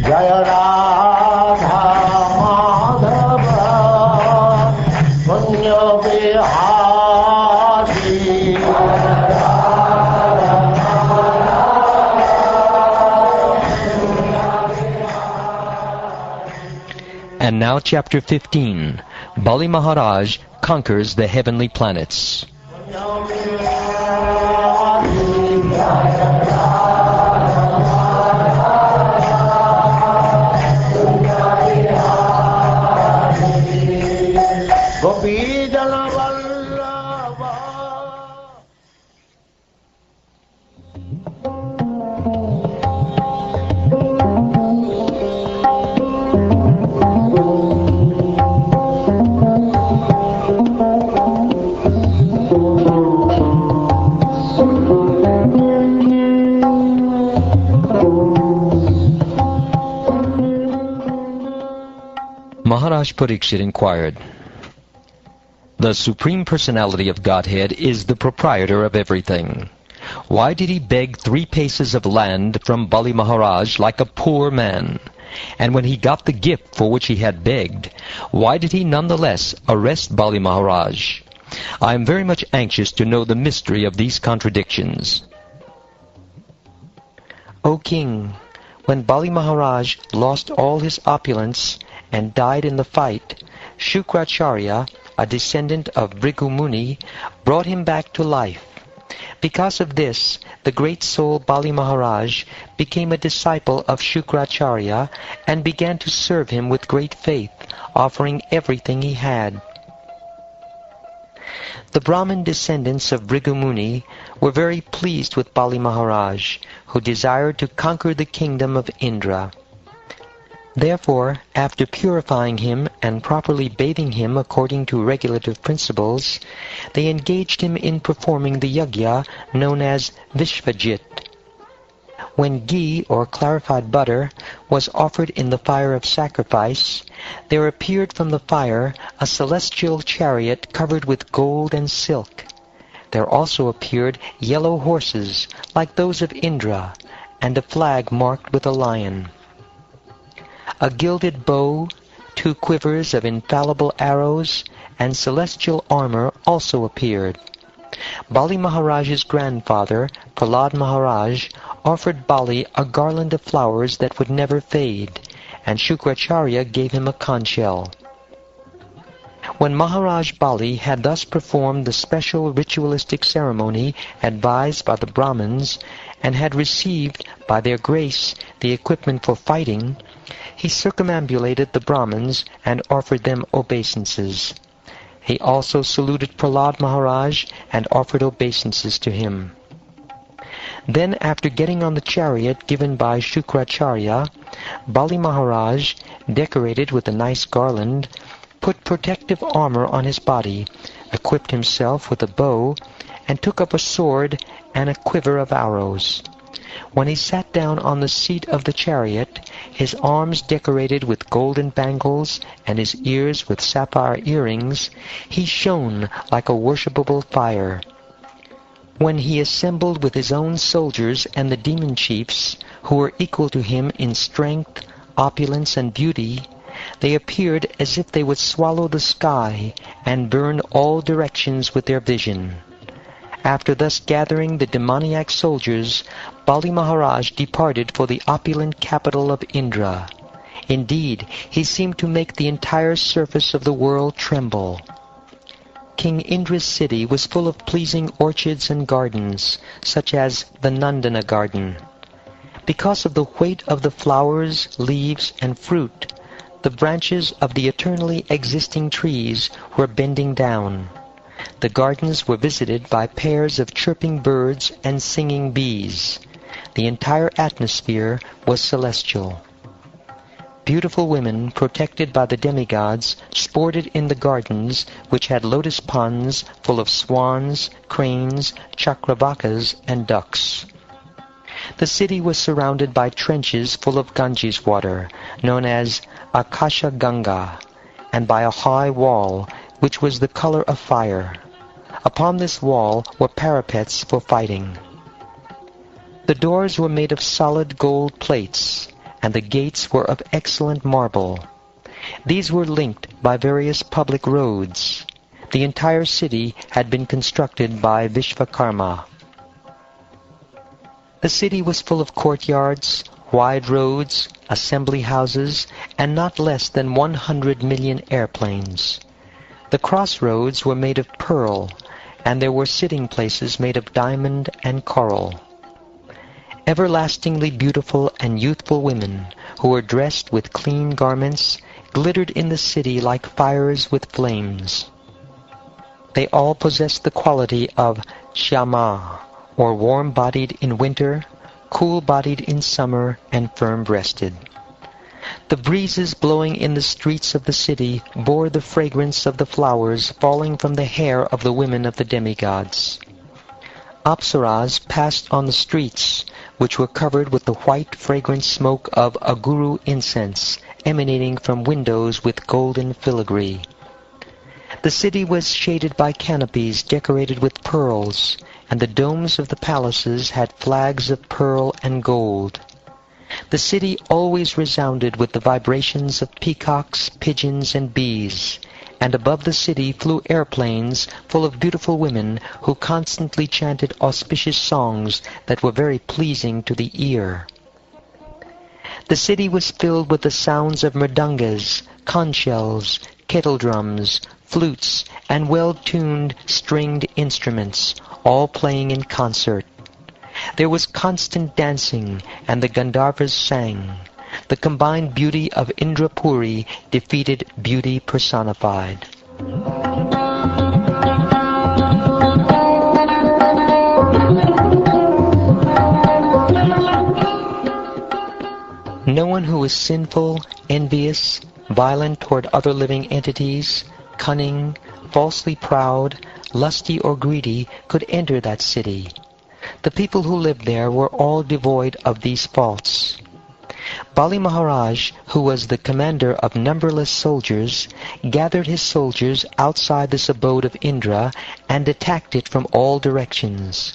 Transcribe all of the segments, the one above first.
Jaya Radha Madhava Punya Vihari. And now chapter 15. Bali Maharaj conquers the heavenly planets. Maharaj Parikshit inquired, "The Supreme Personality of Godhead is the proprietor of everything. Why did he beg 3 paces of land from Bali Maharaj like a poor man? And when he got the gift for which he had begged, why did he nonetheless arrest Bali Maharaj? I am very much anxious to know the mystery of these contradictions." O king, when Bali Maharaj lost all his opulence and died in the fight, Shukracharya, a descendant of Bhrigu Muni, brought him back to life. Because of this, the great soul Bali Maharaj became a disciple of Shukracharya and began to serve him with great faith, offering everything he had. The Brahmin descendants of Bhrigu Muni were very pleased with Bali Maharaj, who desired to conquer the kingdom of Indra. Therefore, after purifying him and properly bathing him according to regulative principles, they engaged him in performing the yajna known as Vishvajit. When ghee, or clarified butter, was offered in the fire of sacrifice, there appeared from the fire a celestial chariot covered with gold and silk. There also appeared yellow horses, like those of Indra, and a flag marked with a lion. A gilded bow, 2 quivers of infallible arrows, and celestial armor also appeared. Bali Maharaj's grandfather, Prahlad Maharaj, offered Bali a garland of flowers that would never fade, and Shukracharya gave him a conch shell. When Maharaj Bali had thus performed the special ritualistic ceremony advised by the Brahmins, and had received by their grace the equipment for fighting, he circumambulated the Brahmins and offered them obeisances. He also saluted Prahlad Maharaj and offered obeisances to him. Then, after getting on the chariot given by Shukracharya, Bali Maharaj, decorated with a nice garland, put protective armor on his body, equipped himself with a bow, and took up a sword and a quiver of arrows. When he sat down on the seat of the chariot, his arms decorated with golden bangles and his ears with sapphire earrings, he shone like a worshipable fire. When he assembled with his own soldiers and the demon chiefs, who were equal to him in strength, opulence, and beauty, they appeared as if they would swallow the sky and burn all directions with their vision. After thus gathering the demoniac soldiers, Bali Maharaj departed for the opulent capital of Indra. Indeed, he seemed to make the entire surface of the world tremble. King Indra's city was full of pleasing orchards and gardens, such as the Nandana garden. Because of the weight of the flowers, leaves, and fruit, the branches of the eternally existing trees were bending down. The gardens were visited by pairs of chirping birds and singing bees. The entire atmosphere was celestial. Beautiful women, protected by the demigods, sported in the gardens, which had lotus ponds full of swans, cranes, chakravakas, and ducks. The city was surrounded by trenches full of Ganges water, known as Akasha Ganga, and by a high wall, which was the color of fire. Upon this wall were parapets for fighting. The doors were made of solid gold plates, and the gates were of excellent marble. These were linked by various public roads. The entire city had been constructed by Vishvakarma. The city was full of courtyards, wide roads, assembly houses, and not less than 100 million airplanes. The crossroads were made of pearl, and there were sitting places made of diamond and coral. Everlastingly beautiful and youthful women, who were dressed with clean garments, glittered in the city like fires with flames. They all possessed the quality of Shyama, or warm-bodied in winter, cool-bodied in summer, and firm-breasted. The breezes blowing in the streets of the city bore the fragrance of the flowers falling from the hair of the women of the demigods. Apsaras passed on the streets, which were covered with the white fragrant smoke of aguru incense, emanating from windows with golden filigree. The city was shaded by canopies decorated with pearls, and the domes of the palaces had flags of pearl and gold. The city always resounded with the vibrations of peacocks, pigeons, and bees, and above the city flew airplanes full of beautiful women who constantly chanted auspicious songs that were very pleasing to the ear. The city was filled with the sounds of mridangas, conch shells, kettle drums, flutes, and well-tuned stringed instruments, all playing in concert. There was constant dancing, and the Gandharvas sang. The combined beauty of Indrapuri defeated beauty personified. No one who was sinful, envious, violent toward other living entities, cunning, falsely proud, lusty or greedy could enter that city. The people who lived there were all devoid of these faults. Bali Maharaj, who was the commander of numberless soldiers, gathered his soldiers outside this abode of Indra and attacked it from all directions.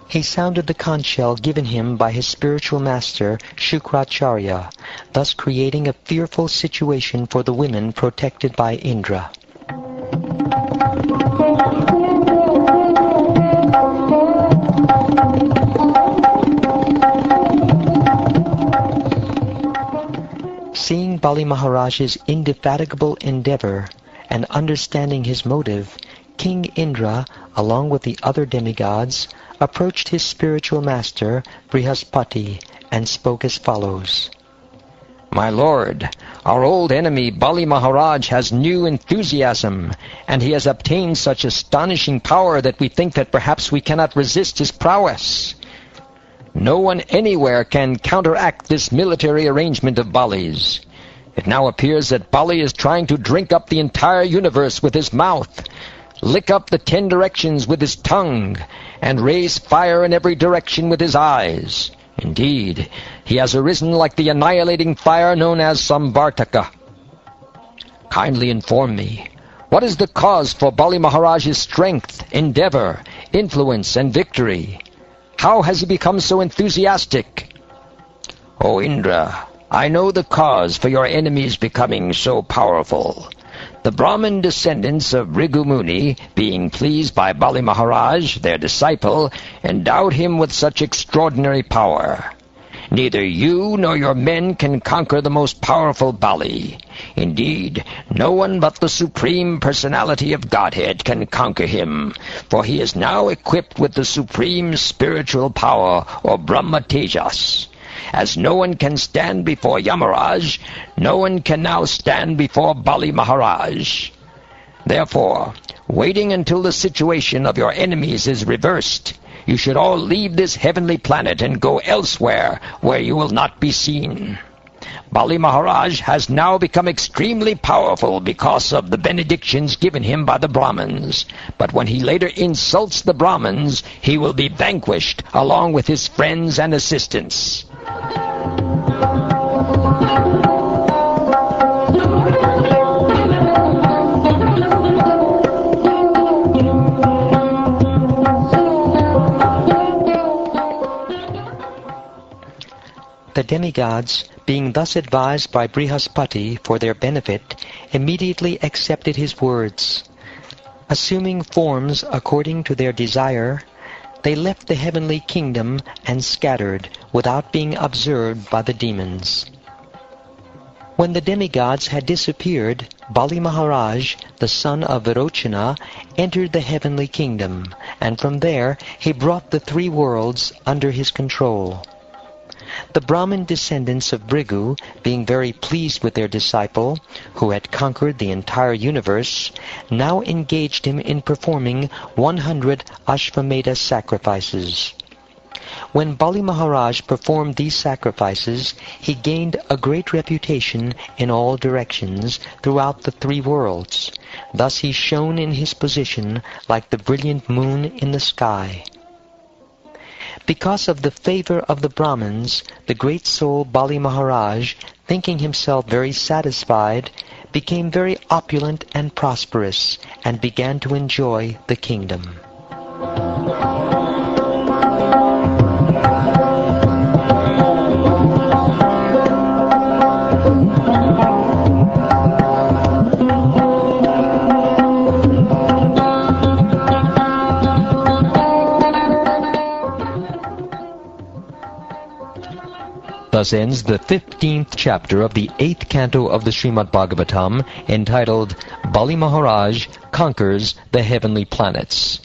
He sounded the conch shell given him by his spiritual master, Shukracharya, thus creating a fearful situation for the women protected by Indra. Seeing Bali Maharaj's indefatigable endeavor and understanding his motive, King Indra, along with the other demigods, approached his spiritual master, Brihaspati, and spoke as follows. My lord, our old enemy Bali Maharaj has new enthusiasm, and he has obtained such astonishing power that we think that perhaps we cannot resist his prowess. No one anywhere can counteract this military arrangement of Bali's. It now appears that Bali is trying to drink up the entire universe with his mouth, lick up the 10 directions with his tongue, and raise fire in every direction with his eyes. Indeed, he has arisen like the annihilating fire known as Samvartaka. Kindly inform me, what is the cause for Bali Maharaj's strength, endeavor, influence, and victory? How has he become so enthusiastic? O Indra, I know the cause for your enemies becoming so powerful. The Brahmin descendants of Bhrigu Muni, being pleased by Bali Maharaj, their disciple, endowed him with such extraordinary power. Neither you nor your men can conquer the most powerful Bali. Indeed, no one but the Supreme Personality of Godhead can conquer him, for he is now equipped with the supreme spiritual power, or Brahma Tejas. As no one can stand before Yamaraj, no one can now stand before Bali Maharaj. Therefore, waiting until the situation of your enemies is reversed, you should all leave this heavenly planet and go elsewhere where you will not be seen. Bali Maharaj has now become extremely powerful because of the benedictions given him by the Brahmins. But when he later insults the Brahmins, he will be vanquished along with his friends and assistants. The demigods, being thus advised by Brihaspati for their benefit, immediately accepted his words. Assuming forms according to their desire, they left the heavenly kingdom and scattered without being observed by the demons. When the demigods had disappeared, Bali Maharaj, the son of Virochana, entered the heavenly kingdom, and from there he brought the three worlds under his control. The Brahmin descendants of Bhrigu, being very pleased with their disciple, who had conquered the entire universe, now engaged him in performing 100 Ashvamedha sacrifices. When Bali Maharaj performed these sacrifices, he gained a great reputation in all directions throughout the three worlds. Thus he shone in his position like the brilliant moon in the sky. Because of the favor of the Brahmins, the great soul Bali Maharaj, thinking himself very satisfied, became very opulent and prosperous, and began to enjoy the kingdom. Thus ends the 15th chapter of the 8th canto of the Srimad Bhagavatam, entitled Bali Maharaj Conquers the Heavenly Planets.